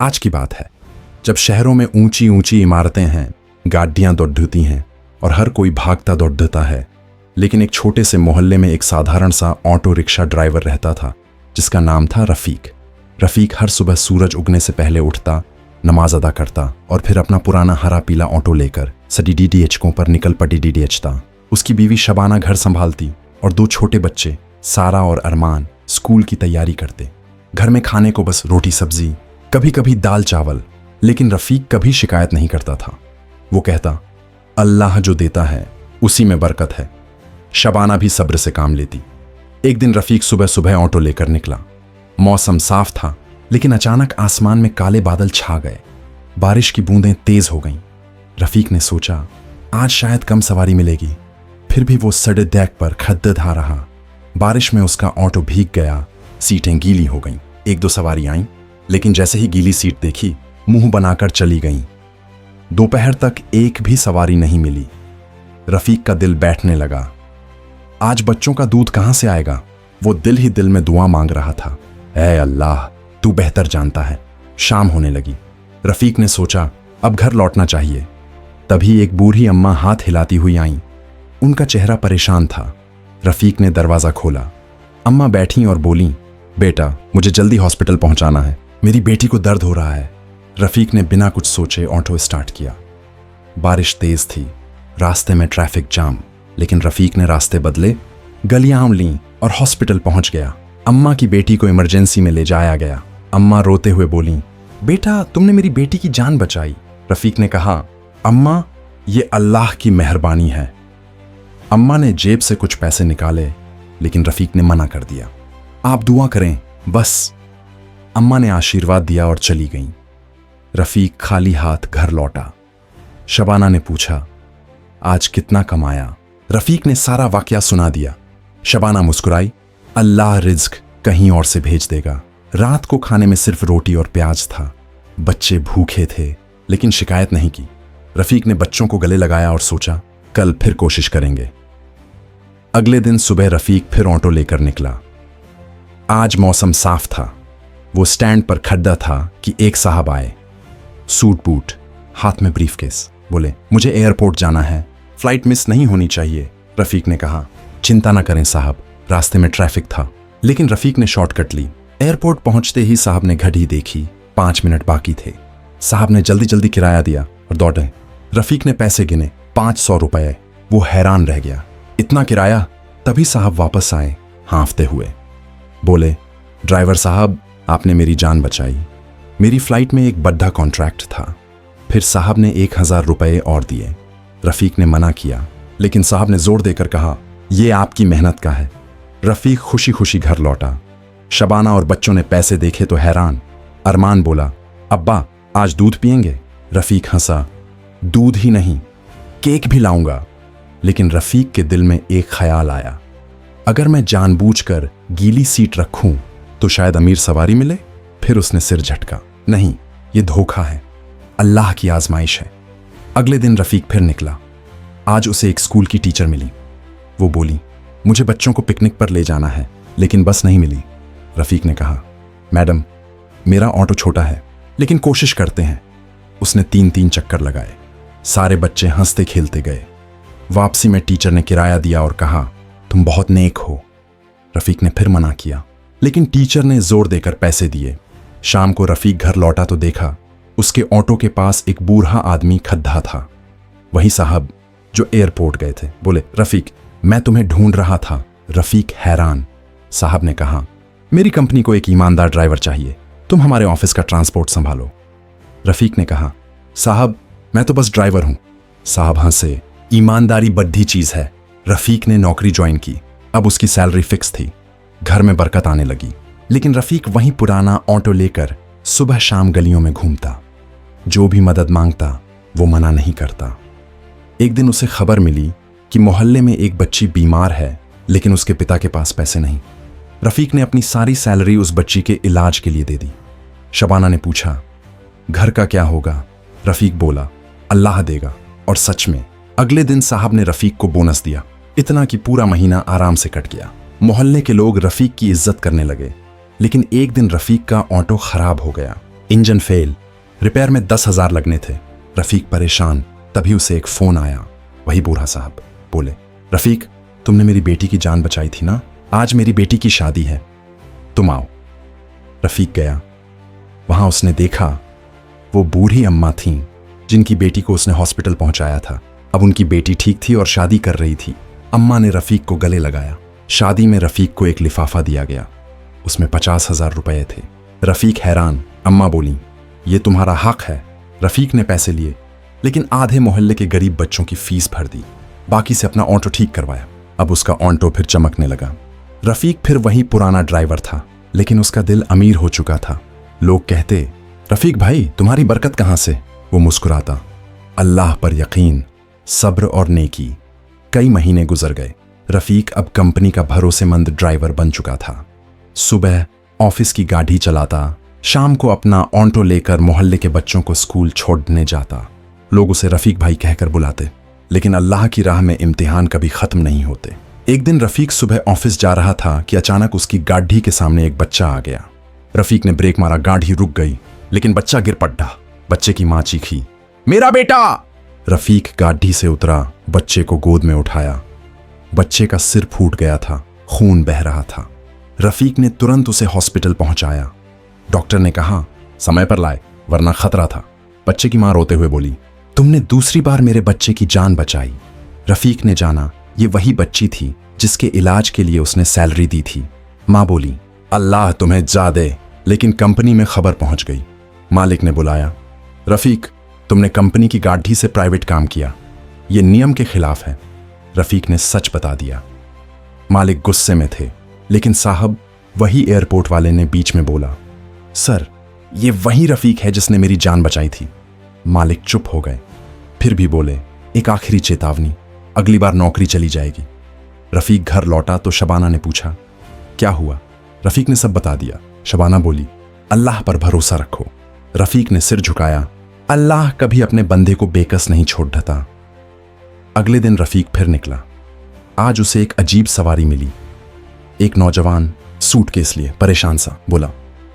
आज की बात है जब शहरों में ऊंची ऊंची इमारतें हैं, गाड़ियां दौड़ती हैं और हर कोई भागता दौड़ता है, लेकिन एक छोटे से मोहल्ले में एक साधारण सा ऑटो रिक्शा ड्राइवर रहता था जिसका नाम था रफीक। रफीक हर सुबह सूरज उगने से पहले उठता, नमाज अदा करता और फिर अपना पुराना हरा पीला ऑटो लेकर सडी डीडीएचकों पर निकल पड़ी डीडीएचता। उसकी बीवी शबाना घर संभालती और दो छोटे बच्चे सारा और अरमान स्कूल की तैयारी करते। घर में खाने को बस रोटी सब्जी, कभी कभी दाल चावल, लेकिन रफीक कभी शिकायत नहीं करता था। वो कहता, अल्लाह जो देता है उसी में बरकत है। शबाना भी सब्र से काम लेती। एक दिन रफीक सुबह सुबह ऑटो लेकर निकला। मौसम साफ था, लेकिन अचानक आसमान में काले बादल छा गए। बारिश की बूंदें तेज हो गईं। रफीक ने सोचा, आज शायद कम सवारी मिलेगी। फिर भी वो सड़े डेक पर खद्दधा रहा। बारिश में उसका ऑटो भीग गया, सीटें गीली हो गईं। एक दो सवारी आईं, लेकिन जैसे ही गीली सीट देखी, मुंह बनाकर चली गईं। दोपहर तक एक भी सवारी नहीं मिली। रफीक का दिल बैठने लगा। आज बच्चों का दूध कहां से आएगा? वो दिल ही दिल में दुआ मांग रहा था, ऐ अल्लाह, तू बेहतर जानता है। शाम होने लगी। रफीक ने सोचा, अब घर लौटना चाहिए। तभी एक बूढ़ी अम्मा हाथ हिलाती हुई आईं। उनका चेहरा परेशान था। रफीक ने दरवाजा खोला। अम्मा बैठी और बोली, बेटा, मुझे जल्दी हॉस्पिटल पहुंचाना है, मेरी बेटी को दर्द हो रहा है। रफीक ने बिना कुछ सोचे ऑटो स्टार्ट किया। बारिश तेज थी, रास्ते में ट्रैफिक जाम, लेकिन रफीक ने रास्ते बदले, गलियां लीं और हॉस्पिटल पहुंच गया। अम्मा की बेटी को इमरजेंसी में ले जाया गया। अम्मा रोते हुए बोली, बेटा, तुमने मेरी बेटी की जान बचाई। रफीक ने कहा, अम्मा, ये अल्लाह की मेहरबानी है। अम्मा ने जेब से कुछ पैसे निकाले, लेकिन रफीक ने मना कर दिया। आप दुआ करें बस। अम्मा ने आशीर्वाद दिया और चली गईं। रफीक खाली हाथ घर लौटा। शबाना ने पूछा, आज कितना कमाया? रफीक ने सारा वाकया सुना दिया। शबाना मुस्कुराई, अल्लाह रिज्क कहीं और से भेज देगा। रात को खाने में सिर्फ रोटी और प्याज था। बच्चे भूखे थे, लेकिन शिकायत नहीं की। रफीक ने बच्चों को गले लगाया और सोचा, कल फिर कोशिश करेंगे। अगले दिन सुबह रफीक फिर ऑटो लेकर निकला। आज मौसम साफ था। वो स्टैंड पर खड़ा था कि एक साहब आए, सूट बूट, हाथ में ब्रीफकेस। बोले, मुझे एयरपोर्ट जाना है, फ्लाइट मिस नहीं होनी चाहिए। रफीक ने कहा, चिंता ना करें साहब, रास्ते में ट्रैफिक था। लेकिन रफीक ने शॉर्टकट ली। एयरपोर्ट पहुंचते ही साहब ने घड़ी देखी, 5 मिनट बाकी थे। साहब ने जल्दी जल्दी किराया दिया और दौड़े। रफीक ने पैसे गिने, 500 रुपए। वो हैरान रह गया, इतना किराया? तभी साहब वापस आए, हाँफते हुए। बोले, ड्राइवर साहब, आपने मेरी जान बचाई। मेरी फ्लाइट में एक बड़ा कॉन्ट्रैक्ट था। फिर साहब ने 1000 रुपए और दिए। रफीक ने मना किया, लेकिन साहब ने जोर देकर कहा, यह आपकी मेहनत का है। रफीक खुशी खुशी घर लौटा। शबाना और बच्चों ने पैसे देखे तो हैरान। अरमान बोला, अब्बा, आज दूध पिएंगे? रफीक हंसा, दूध ही नहीं, केक भी लाऊंगा। लेकिन रफीक के दिल में एक ख्याल आया, अगर मैं जानबूझकर गीली सीट रखूं तो शायद अमीर सवारी मिले। फिर उसने सिर झटका, नहीं, ये धोखा है, अल्लाह की आजमाइश है। अगले दिन रफीक फिर निकला। आज उसे एक स्कूल की टीचर मिली। वो बोली, मुझे बच्चों को पिकनिक पर ले जाना है, लेकिन बस नहीं मिली। रफीक ने कहा, मैडम, मेरा ऑटो छोटा है, लेकिन कोशिश करते हैं। उसने 3-3 चक्कर लगाए। सारे बच्चे हंसते खेलते गए। वापसी में टीचर ने किराया दिया और कहा, तुम बहुत नेक हो। रफीक ने फिर मना किया, लेकिन टीचर ने जोर देकर पैसे दिए। शाम को रफीक घर लौटा तो देखा, उसके ऑटो के पास एक बूढ़ा आदमी खद्दा था। वही साहब जो एयरपोर्ट गए थे। बोले, रफीक, मैं तुम्हें ढूंढ रहा था। रफीक हैरान। साहब ने कहा, मेरी कंपनी को एक ईमानदार ड्राइवर चाहिए, तुम हमारे ऑफिस का ट्रांसपोर्ट संभालो। रफीक ने कहा, साहब, मैं तो बस ड्राइवर हूं। साहब हंसे, ईमानदारी बड़ी चीज है। रफीक ने नौकरी ज्वाइन की। अब उसकी सैलरी फिक्स थी। घर में बरकत आने लगी। लेकिन रफीक वहीं पुराना ऑटो लेकर सुबह शाम गलियों में घूमता। जो भी मदद मांगता वो मना नहीं करता। एक दिन उसे खबर मिली कि मोहल्ले में एक बच्ची बीमार है, लेकिन उसके पिता के पास पैसे नहीं। रफीक ने अपनी सारी सैलरी उस बच्ची के इलाज के लिए दे दी। शबाना ने पूछा, घर का क्या होगा? रफीक बोला, अल्लाह देगा। और सच में अगले दिन साहब ने रफीक को बोनस दिया, इतना कि पूरा महीना आराम से कट गया। मोहल्ले के लोग रफीक की इज्जत करने लगे। लेकिन एक दिन रफीक का ऑटो खराब हो गया। इंजन फेल, रिपेयर में 10,000 लगने थे। रफीक परेशान। तभी उसे एक फोन आया। वही बूढ़ा साहब बोले, रफीक, तुमने मेरी बेटी की जान बचाई थी ना, आज मेरी बेटी की शादी है, तुम आओ। रफीक गया। वहां उसने देखा वो बूढ़ी अम्मा थीं जिनकी बेटी को उसने हॉस्पिटल पहुंचाया था। अब उनकी बेटी ठीक थी और शादी कर रही थी। अम्मा ने रफीक को गले लगाया। शादी में रफीक को एक लिफाफा दिया गया। उसमें 50,000 रुपए थे। रफीक हैरान। अम्मा बोली, ये तुम्हारा हक है। रफीक ने पैसे लिए, लेकिन आधे मोहल्ले के गरीब बच्चों की फीस भर दी। बाकी से अपना ऑटो ठीक करवाया। अब उसका ऑटो फिर चमकने लगा। रफीक फिर वही पुराना ड्राइवर था, लेकिन उसका दिल अमीर हो चुका था। लोग कहते, रफीक भाई, तुम्हारी बरकत कहां से? वो मुस्कुराता, अल्लाह पर यकीन, सब्र और नेकी। कई महीने गुजर गए। रफीक अब कंपनी का भरोसेमंद ड्राइवर बन चुका था। सुबह ऑफिस की गाड़ी चलाता, शाम को अपना ऑटो लेकर मोहल्ले के बच्चों को स्कूल छोड़ने जाता। लोग उसे रफीक भाई कहकर बुलाते, लेकिन अल्लाह की राह में इम्तिहान कभी खत्म नहीं होते। एक दिन रफीक सुबह ऑफिस जा रहा था कि अचानक उसकी गाड़ी के सामने एक बच्चा आ गया। रफीक ने ब्रेक मारा, गाड़ी रुक गई, लेकिन बच्चा गिर पड़ा। बच्चे की मां चीखी, मेरा बेटा! रफीक गाड़ी से उतरा, बच्चे को गोद में उठाया। बच्चे का सिर फूट गया था, खून बह रहा था। रफीक ने तुरंत उसे हॉस्पिटल पहुंचाया। डॉक्टर ने कहा, समय पर लाए, वरना खतरा था। बच्चे की मां रोते हुए बोली, तुमने दूसरी बार मेरे बच्चे की जान बचाई। रफीक ने जाना ये वही बच्ची थी जिसके इलाज के लिए उसने सैलरी दी थी। मां बोली, अल्लाह तुम्हें जा दे। लेकिन कंपनी में खबर पहुंच गई। मालिक ने बुलाया, रफीक, तुमने कंपनी की गाड़ी से प्राइवेट काम किया, यह नियम के खिलाफ है। रफीक ने सच बता दिया। मालिक गुस्से में थे, लेकिन साहब, वही एयरपोर्ट वाले ने बीच में बोला, सर, ये वही रफीक है जिसने मेरी जान बचाई थी। मालिक चुप हो गए, फिर भी बोले, एक आखिरी चेतावनी, अगली बार नौकरी चली जाएगी। रफीक घर लौटा तो शबाना ने पूछा, क्या हुआ? रफीक ने सब बता दिया। शबाना बोली, अल्लाह पर भरोसा रखो। रफीक ने सिर झुकाया, अल्लाह कभी अपने बंदे को बेकस नहीं छोड़ देता। अगले दिन रफीक फिर निकला। आज उसे एक अजीब सवारी मिली। एक नौजवान सूटकेस लिए परेशान सा बोला,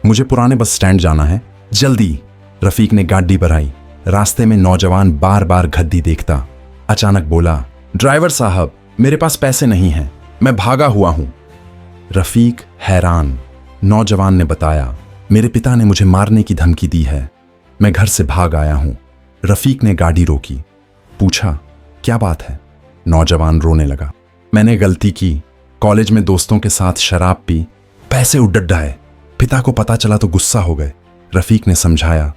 मुझे पुराने बस स्टैंड जाना है, जल्दी। रफीक ने गाड़ी बढ़ाई। रास्ते में नौजवान बार बार गद्दी देखता। अचानक बोला, ड्राइवर साहब, मेरे पास पैसे नहीं हैं, मैं भागा हुआ हूं। रफीक हैरान। नौजवान ने बताया, मेरे पिता ने मुझे मारने की धमकी दी है, मैं घर से भाग आया हूं। रफीक ने गाड़ी रोकी, पूछा, क्या बात है? नौजवान रोने लगा, मैंने गलती की, कॉलेज में दोस्तों के साथ शराब पी, पैसे उड़ाए, पिता को पता चला तो गुस्सा हो गए। रफीक ने समझाया,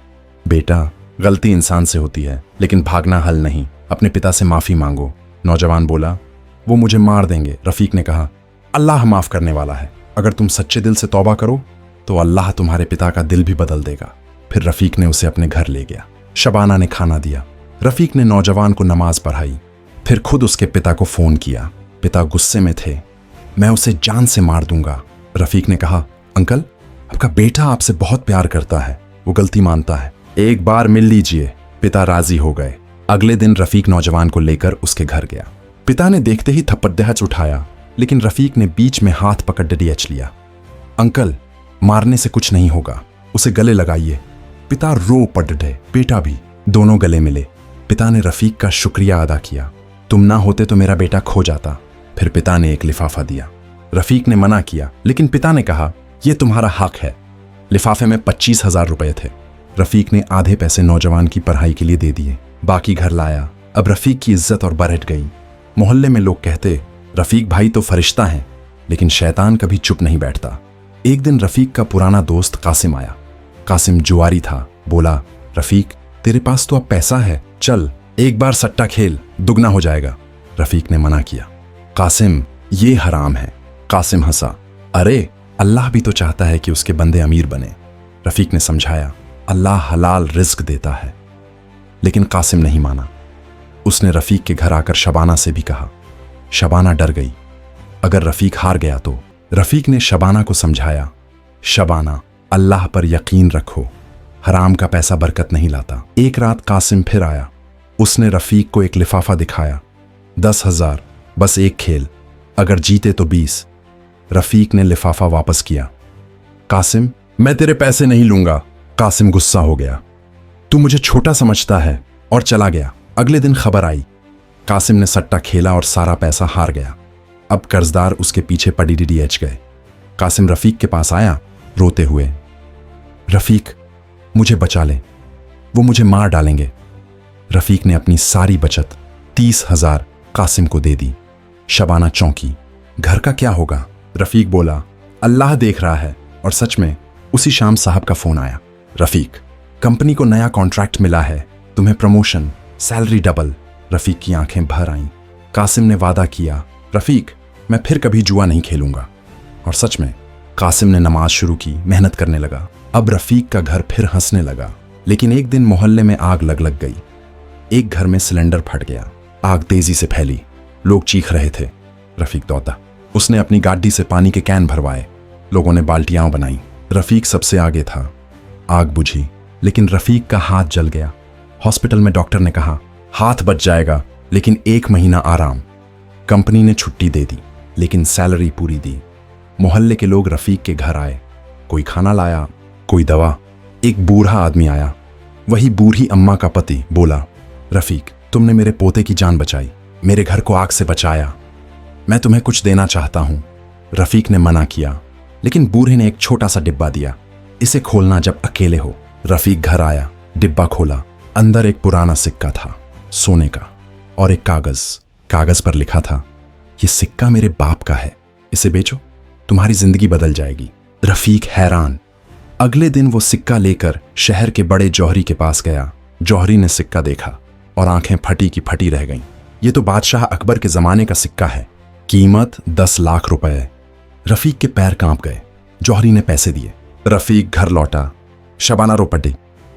बेटा, गलती इंसान से होती है, लेकिन भागना हल नहीं, अपने पिता से माफी मांगो। नौजवान बोला, वो मुझे मार देंगे। रफीक ने कहा, अल्लाह माफ करने वाला है, अगर तुम सच्चे दिल से तौबा करो तो अल्लाह तुम्हारे पिता का दिल भी बदल देगा। फिर रफीक ने उसे अपने घर ले गया। शबाना ने खाना दिया। रफीक ने नौजवान को नमाज पढ़ाई, फिर खुद उसके पिता को फोन किया। पिता गुस्से में थे, मैं उसे जान से मार दूंगा। रफीक ने कहा, अंकल, आपका बेटा आपसे बहुत प्यार करता है, वो गलती मानता है, एक बार मिल लीजिए। पिता राजी हो गए। अगले दिन रफीक नौजवान को लेकर उसके घर गया। पिता ने देखते ही थप्पड़ उठाया, लेकिन रफीक ने बीच में हाथ पकड़ डीएच लिया। अंकल, मारने से कुछ नहीं होगा, उसे गले लगाइए। पिता रो पड़े, बेटा भी। दोनों गले मिले। पिता ने रफीक का शुक्रिया अदा किया, तुम ना होते तो मेरा बेटा खो जाता। फिर पिता ने एक लिफाफा दिया। रफीक ने मना किया, लेकिन पिता ने कहा, यह तुम्हारा हक है। लिफाफे में 25,000 रुपए थे। रफीक ने आधे पैसे नौजवान की पढ़ाई के लिए दे दिए, बाकी घर लाया। अब रफीक की इज्जत और बढ़ गई। मोहल्ले में लोग कहते, रफीक भाई तो फरिश्ता हैं, लेकिन शैतान कभी चुप नहीं बैठता। एक दिन रफीक का पुराना दोस्त कासिम आया। कासिम जुआरी था। बोला, रफीक, तेरे पास तो अब पैसा है, चल एक बार सट्टा खेल, दुगना हो जाएगा। रफीक ने मना किया। कासिम, ये हराम है। कासिम हंसा, अरे अल्लाह भी तो चाहता है कि उसके बंदे अमीर बने। रफीक ने समझाया, अल्लाह हलाल रिज्क देता है। लेकिन कासिम नहीं माना। उसने रफीक के घर आकर शबाना से भी कहा। शबाना डर गई, अगर रफीक हार गया तो। रफीक ने शबाना को समझाया, शबाना, अल्लाह पर यकीन रखो, हराम का पैसा बरकत नहीं लाता। एक रात कासिम फिर आया। उसने रफीक को एक लिफाफा दिखाया, 10,000, बस एक खेल, अगर जीते तो 20। रफीक ने लिफाफा वापस किया। कासिम, मैं तेरे पैसे नहीं लूंगा, कासिम गुस्सा हो गया। तू मुझे छोटा समझता है, और चला गया। अगले दिन खबर आई, कासिम ने सट्टा खेला और सारा पैसा हार गया। अब कर्जदार उसके पीछे पड़ी DDH गए। कासिम रफीक के पास आया रोते हुए। रफीक, मुझे बचा ले, वो मुझे मार डालेंगे। रफीक ने अपनी सारी बचत 30,000 कासिम को दे दी। शबाना चौंकी, घर का क्या होगा? रफीक बोला, अल्लाह देख रहा है। और सच में उसी शाम साहब का फोन आया। रफीक, कंपनी को नया कॉन्ट्रैक्ट मिला है, तुम्हें प्रमोशन, सैलरी डबल। रफीक की आंखें भर आईं। कासिम ने वादा किया, रफीक मैं फिर कभी जुआ नहीं खेलूंगा। और सच में कासिम ने नमाज शुरू की, मेहनत करने लगा। अब रफीक का घर फिर हंसने लगा। लेकिन एक दिन मोहल्ले में आग लग गई। एक घर में सिलेंडर फट गया। आग तेजी से फैली, लोग चीख रहे थे। रफीक दौड़ा, उसने अपनी गाड़ी से पानी के कैन भरवाए। लोगों ने बाल्टियां बनाई। रफीक सबसे आगे था। आग बुझी, लेकिन रफीक का हाथ जल गया। हॉस्पिटल में डॉक्टर ने कहा, हाथ बच जाएगा, लेकिन 1 महीना आराम। कंपनी ने छुट्टी दे दी, लेकिन सैलरी पूरी दी। मोहल्ले के लोग रफीक के घर आए। कोई खाना लाया, कोई दवा। एक बूढ़ा आदमी आया, वही बूढ़ी अम्मा का पति। बोला, रफीक तुमने मेरे पोते की जान बचाई, मेरे घर को आग से बचाया, मैं तुम्हें कुछ देना चाहता हूं। रफीक ने मना किया, लेकिन बूढ़े ने एक छोटा सा डिब्बा दिया, इसे खोलना जब अकेले हो। रफीक घर आया, डिब्बा खोला। अंदर एक पुराना सिक्का था, सोने का, और एक कागज पर लिखा था, ये सिक्का मेरे बाप का है, इसे बेचो, तुम्हारी जिंदगी बदल जाएगी। रफीक हैरान। अगले दिन वो सिक्का लेकर शहर के बड़े जौहरी के पास गया। जौहरी ने सिक्का देखा और आंखें फटी की फटी रह गईं। ये तो बादशाह अकबर के जमाने का सिक्का है, कीमत 10 लाख रुपए। रफीक के पैर कांप गए। जौहरी ने पैसे दिए। रफीक घर लौटा। शबाना रो पड़ी,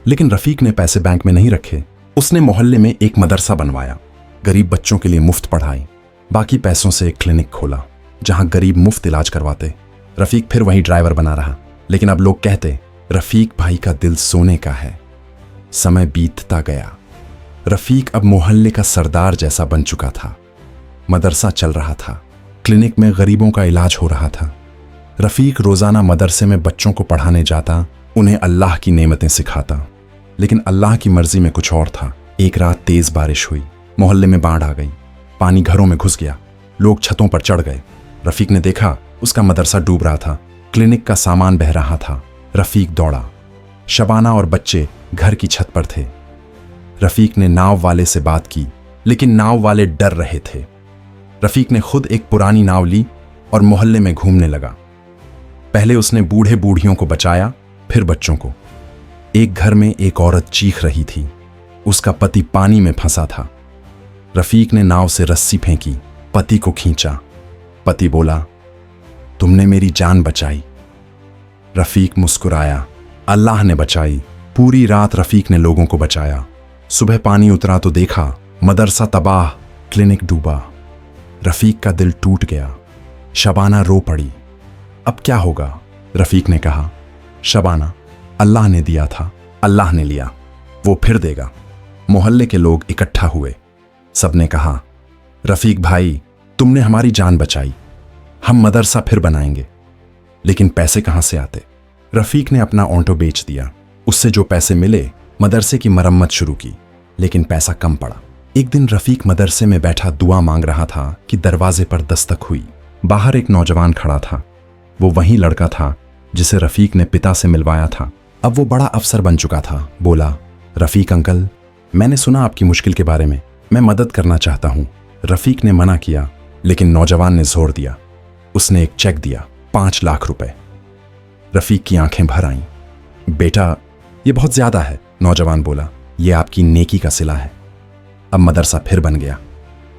लेकिन रफीक ने पैसे बैंक में नहीं रखे। उसने मोहल्ले में एक मदरसा बनवाया, गरीब बच्चों के लिए मुफ्त पढ़ाई। बाकी पैसों से एक क्लिनिक खोला, जहां गरीब मुफ्त इलाज करवाते। रफीक फिर वही ड्राइवर बना रहा, लेकिन अब लोग कहते, रफीक भाई का दिल सोने का है। समय बीतता गया। रफीक अब मोहल्ले का सरदार जैसा बन चुका था। मदरसा चल रहा था, क्लिनिक में गरीबों का इलाज हो रहा था। रफीक रोजाना मदरसे में बच्चों को पढ़ाने जाता, उन्हें अल्लाह की नेमतें सिखाता। लेकिन अल्लाह की मर्जी में कुछ और था। एक रात तेज बारिश हुई, मोहल्ले में बाढ़ आ गई, पानी घरों में घुस गया, लोग छतों पर चढ़ गए। रफीक ने देखा उसका मदरसा डूब रहा था, क्लिनिक का सामान बह रहा था। रफीक दौड़ा। शबाना और बच्चे घर की छत पर थे। रफीक ने नाव वाले से बात की, लेकिन नाव वाले डर रहे थे। रफीक ने खुद एक पुरानी नाव ली और मोहल्ले में घूमने लगा। पहले उसने बूढ़े बूढ़ियों को बचाया, फिर बच्चों को। एक घर में एक औरत चीख रही थी, उसका पति पानी में फंसा था। रफीक ने नाव से रस्सी फेंकी, पति को खींचा। पति बोला, तुमने मेरी जान बचाई। रफीक मुस्कुराया, अल्लाह ने बचाई। पूरी रात रफीक ने लोगों को बचाया। सुबह पानी उतरा तो देखा मदरसा तबाह, क्लिनिक डूबा। रफीक का दिल टूट गया। शबाना रो पड़ी। अब क्या होगा? रफीक ने कहा, शबाना, अल्लाह ने दिया था, अल्लाह ने लिया, वो फिर देगा। मोहल्ले के लोग इकट्ठा हुए। सबने कहा, रफीक भाई, तुमने हमारी जान बचाई, हम मदरसा फिर बनाएंगे। लेकिन पैसे कहां से आते? रफीक ने अपना ऑटो बेच दिया। उससे जो पैसे मिले, मदरसे की मरम्मत शुरू की, लेकिन पैसा कम पड़ा। एक दिन रफीक मदरसे में बैठा दुआ मांग रहा था कि दरवाजे पर दस्तक हुई। बाहर एक नौजवान खड़ा था। वो वही लड़का था जिसे रफीक ने पिता से मिलवाया था। अब वो बड़ा अफसर बन चुका था। बोला, रफीक अंकल, मैंने सुना आपकी मुश्किल के बारे में, मैं मदद करना चाहता हूं। रफीक ने मना किया, लेकिन नौजवान ने जोर दिया। उसने एक चेक दिया, 5 लाख रुपए। रफीक की आंखें भर आईं। बेटा, ये बहुत ज्यादा है। नौजवान बोला, ये आपकी नेकी का सिला है। अब मदरसा फिर बन गया,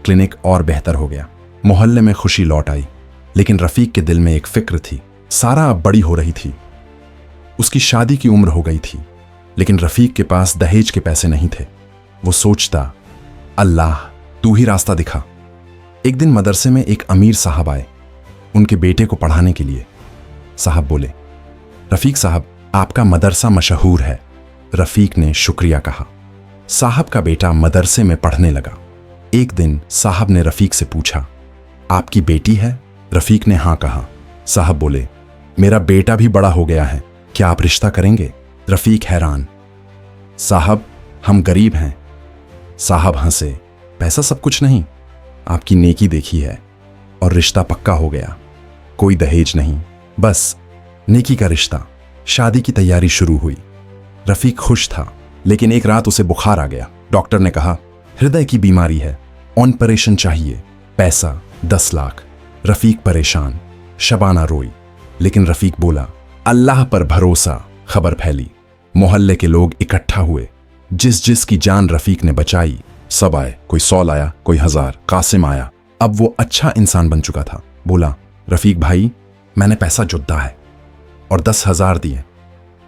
क्लिनिक और बेहतर हो गया, मोहल्ले में खुशी लौट आई। लेकिन रफीक के दिल में एक फिक्र थी। सारा अब बड़ी हो रही थी, उसकी शादी की उम्र हो गई थी, लेकिन रफीक के पास दहेज के पैसे नहीं थे। वो सोचता, अल्लाह तू ही रास्ता दिखा। एक दिन मदरसे में एक अमीर साहब आए, उनके बेटे को पढ़ाने के लिए। साहब बोले, रफीक साहब, आपका मदरसा मशहूर है। रफीक ने शुक्रिया कहा। साहब का बेटा मदरसे में पढ़ने लगा। एक दिन साहब ने रफीक से पूछा, आपकी बेटी है? रफीक ने हाँ कहा। साहब बोले, मेरा बेटा भी बड़ा हो गया है, क्या आप रिश्ता करेंगे? रफीक हैरान, साहब हम गरीब हैं। साहब हंसे, पैसा सब कुछ नहीं, आपकी नेकी देखी है और रिश्ता पक्का हो गया। कोई दहेज नहीं, बस नेकी का रिश्ता। शादी की तैयारी शुरू हुई। रफीक खुश था, लेकिन एक रात उसे बुखार आ गया। डॉक्टर ने कहा हृदय की बीमारी है, ऑपरेशन चाहिए, पैसा 10 लाख। रफीक परेशान, शबाना रोई, लेकिन रफीक बोला अल्लाह पर भरोसा। खबर फैली, मोहल्ले के लोग इकट्ठा हुए। जिसकी जान रफीक ने बचाई सब आए। कोई 100 लाया, कोई 1000। कासिम आया, अब वो अच्छा इंसान बन चुका था। बोला रफीक भाई मैंने पैसा जुटा है, और 10,000 दिए।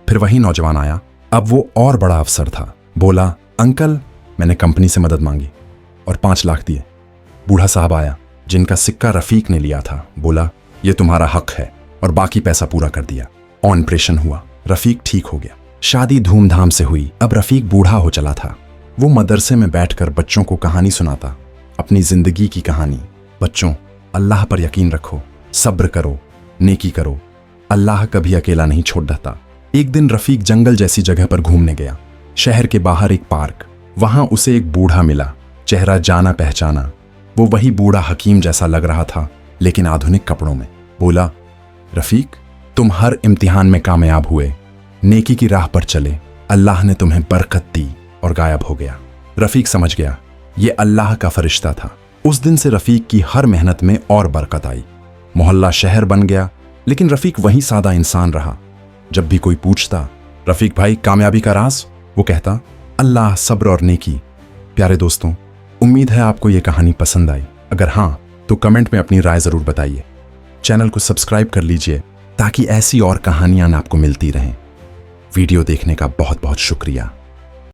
फिर वही नौजवान आया, अब वो और बड़ा अफसर था। बोला अंकल मैंने कंपनी से मदद मांगी और 5 लाख दिए। बूढ़ा साहब आया, जिनका सिक्का रफीक ने लिया था। बोला ये तुम्हारा हक है, और बाकी पैसा पूरा कर दिया। ऑपरेशन हुआ, रफीक ठीक हो गया। शादी धूमधाम से हुई। अब रफीक बूढ़ा हो चला था। वो मदरसे में बैठकर बच्चों को कहानी सुनाता, अपनी जिंदगी की कहानी। बच्चों, अल्लाह पर यकीन रखो, सब्र करो, नेकी करो, अल्लाह कभी अकेला नहीं छोड़ देता। एक दिन रफीक जंगल जैसी जगह पर घूमने गया। शहर के बाहर एक पार्क। वहां उसे एक बूढ़ा मिला, चेहरा जाना पहचाना। वो वही बूढ़ा हकीम जैसा लग रहा था, लेकिन आधुनिक कपड़ों में। बोला रफीक तुम हर इम्तिहान में कामयाब हुए, नेकी की राह पर चले, अल्लाह ने तुम्हें बरकत दी, और गायब हो गया। रफीक समझ गया ये अल्लाह का फरिश्ता था। उस दिन से रफीक की हर मेहनत में और बरकत आई। मोहल्ला शहर बन गया, लेकिन रफीक वही सादा इंसान रहा। जब भी कोई पूछता रफीक भाई कामयाबी का राज, वो कहता अल्लाह, सब्र और नेकी। प्यारे दोस्तों, उम्मीद है आपको ये कहानी पसंद आई। अगर हाँ तो कमेंट में अपनी राय जरूर बताइए। चैनल को सब्सक्राइब कर लीजिए ताकि ऐसी और कहानियां आपको मिलती रहें। वीडियो देखने का बहुत बहुत शुक्रिया।